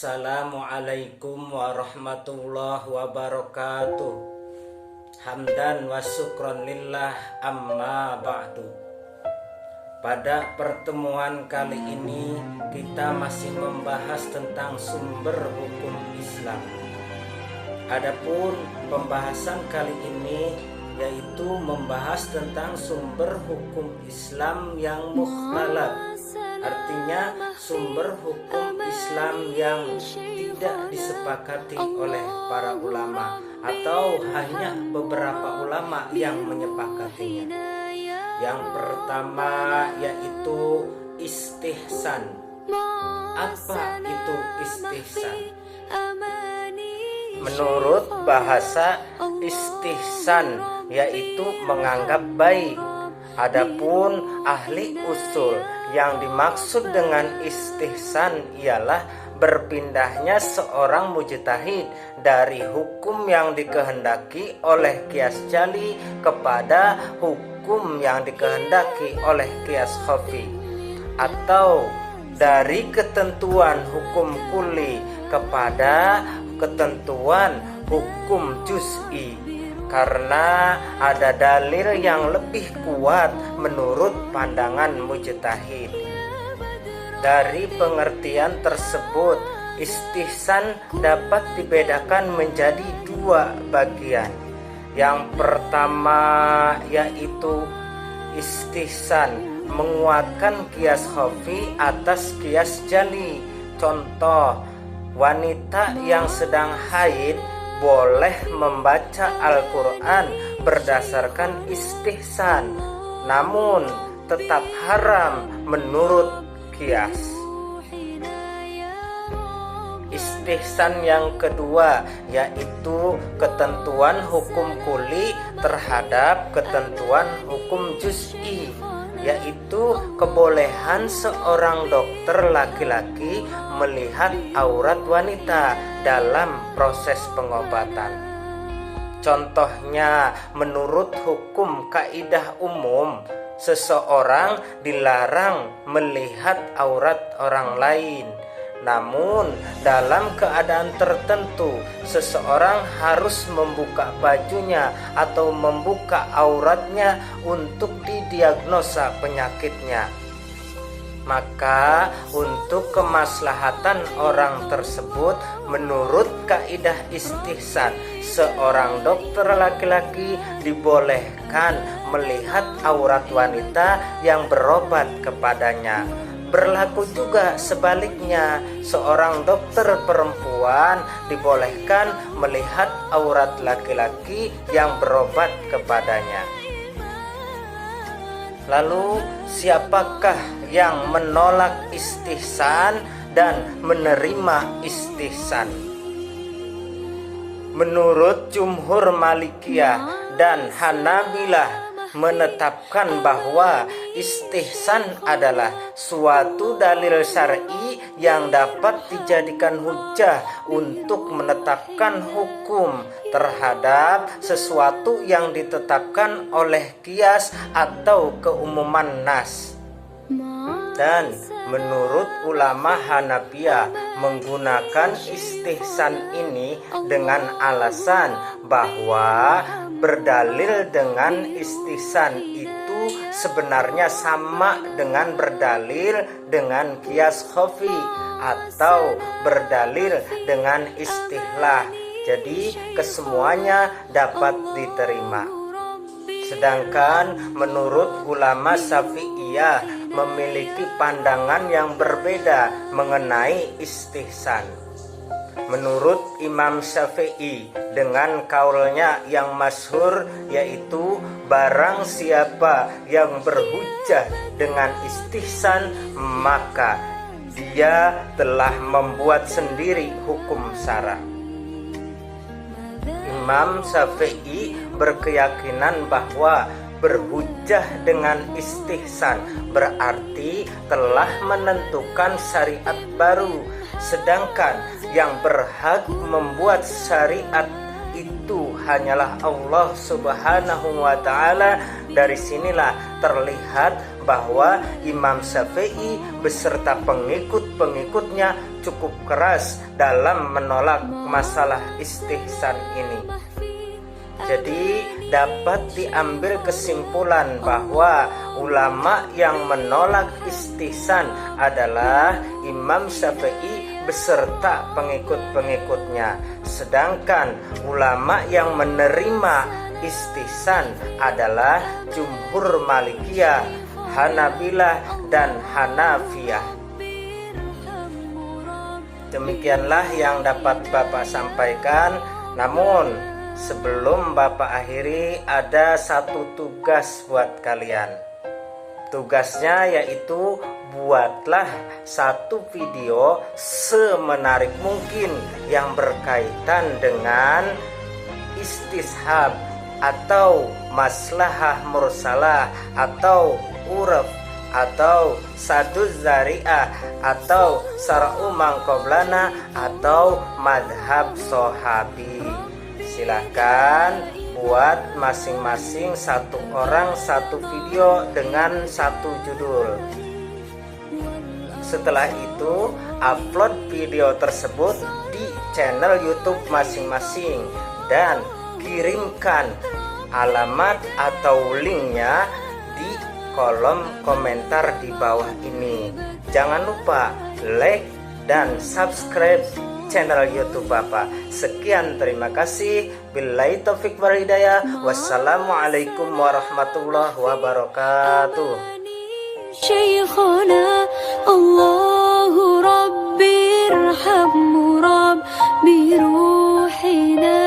Assalamualaikum warahmatullahi wabarakatuh. Hamdan wa syukron lillah amma ba'du. Pada pertemuan kali ini kita masih membahas tentang sumber hukum Islam. Adapun pembahasan kali ini yaitu membahas tentang sumber hukum Islam yang mukhtalaf. Artinya sumber hukum Islam yang tidak disepakati oleh para ulama atau hanya beberapa ulama yang menyepakatinya. Yang pertama yaitu istihsan. Apa itu istihsan? Menurut bahasa, istihsan yaitu menganggap baik. Adapun ahli usul, yang dimaksud dengan istihsan ialah berpindahnya seorang mujtahid dari hukum yang dikehendaki oleh qiyas jali kepada hukum yang dikehendaki oleh qiyas khafi, atau dari ketentuan hukum kulli kepada ketentuan hukum juz'i, karena ada dalil yang lebih kuat menurut pandangan mujtahid. Dari pengertian tersebut, istihsan dapat dibedakan menjadi dua bagian. Yang pertama yaitu istihsan menguatkan qiyas khafi atas qiyas jali. Contoh, wanita yang sedang haid boleh membaca Al-Quran berdasarkan istihsan, namun tetap haram menurut qiyas. Istihsan yang kedua yaitu ketentuan hukum kulli terhadap ketentuan hukum juz'i, yaitu kebolehan seorang dokter laki-laki melihat aurat wanita dalam proses pengobatan. Contohnya, menurut hukum kaidah umum, seseorang dilarang melihat aurat orang lain. Namun, dalam keadaan tertentu, seseorang harus membuka bajunya atau membuka auratnya untuk didiagnosa penyakitnya. Maka untuk kemaslahatan orang tersebut, menurut kaidah istihsan, seorang dokter laki-laki dibolehkan melihat aurat wanita yang berobat kepadanya. Berlaku juga sebaliknya, seorang dokter perempuan dibolehkan melihat aurat laki-laki yang berobat kepadanya. Lalu, siapakah yang menolak istihsan dan menerima istihsan? Menurut jumhur Malikiyah dan Hanabilah menetapkan bahwa istihsan adalah suatu dalil syar'i yang dapat dijadikan hujjah untuk menetapkan hukum terhadap sesuatu yang ditetapkan oleh qiyas atau keumuman nas. Dan menurut ulama Hanafiyah menggunakan istihsan ini dengan alasan bahwa berdalil dengan istihsan itu sebenarnya sama dengan berdalil dengan qiyas khafi atau berdalil dengan istihlah. Jadi kesemuanya dapat diterima. Sedangkan menurut ulama Syafi'iyah memiliki pandangan yang berbeda mengenai istihsan. Menurut Imam Syafi'i, dengan kaulnya yang masyhur yaitu barang siapa yang berhujjah dengan istihsan, maka dia telah membuat sendiri hukum syara'. Imam Syafi'i berkeyakinan bahwa berhujjah dengan istihsan berarti telah menentukan syariat baru, sedangkan yang berhak membuat syariat itu hanyalah Allah Subhanahu wa Ta'ala. Dari sinilah terlihat bahwa Imam Syafi'i beserta pengikut-pengikutnya cukup keras dalam menolak masalah istihsan ini. Jadi dapat diambil kesimpulan bahwa ulama yang menolak istihsan adalah Imam Syafi'i beserta pengikut-pengikutnya. Sedangkan ulama yang menerima istihsan adalah jumhur Malikiyah, Hanabilah, dan Hanafiyah. Demikianlah yang dapat Bapak sampaikan. Namun sebelum Bapak akhiri, ada satu tugas buat kalian. Tugasnya yaitu buatlah satu video semenarik mungkin yang berkaitan dengan istishab atau maslahah mursalah atau uraf atau saduz zari'ah atau sara'u mangkoblana atau madhab sohabi. Silahkan buat masing-masing satu orang satu video dengan satu judul. Setelah itu upload video tersebut di channel YouTube masing-masing dan kirimkan alamat atau linknya di kolom komentar di bawah ini. Jangan lupa like dan subscribe channel YouTube Bapak. Sekian, terima kasih. Billahi taufik wal hidayah. Wassalamualaikum warahmatullahi wabarakatuh. Syekhana Allahu Rabbi irhamhu Rabbi ruhina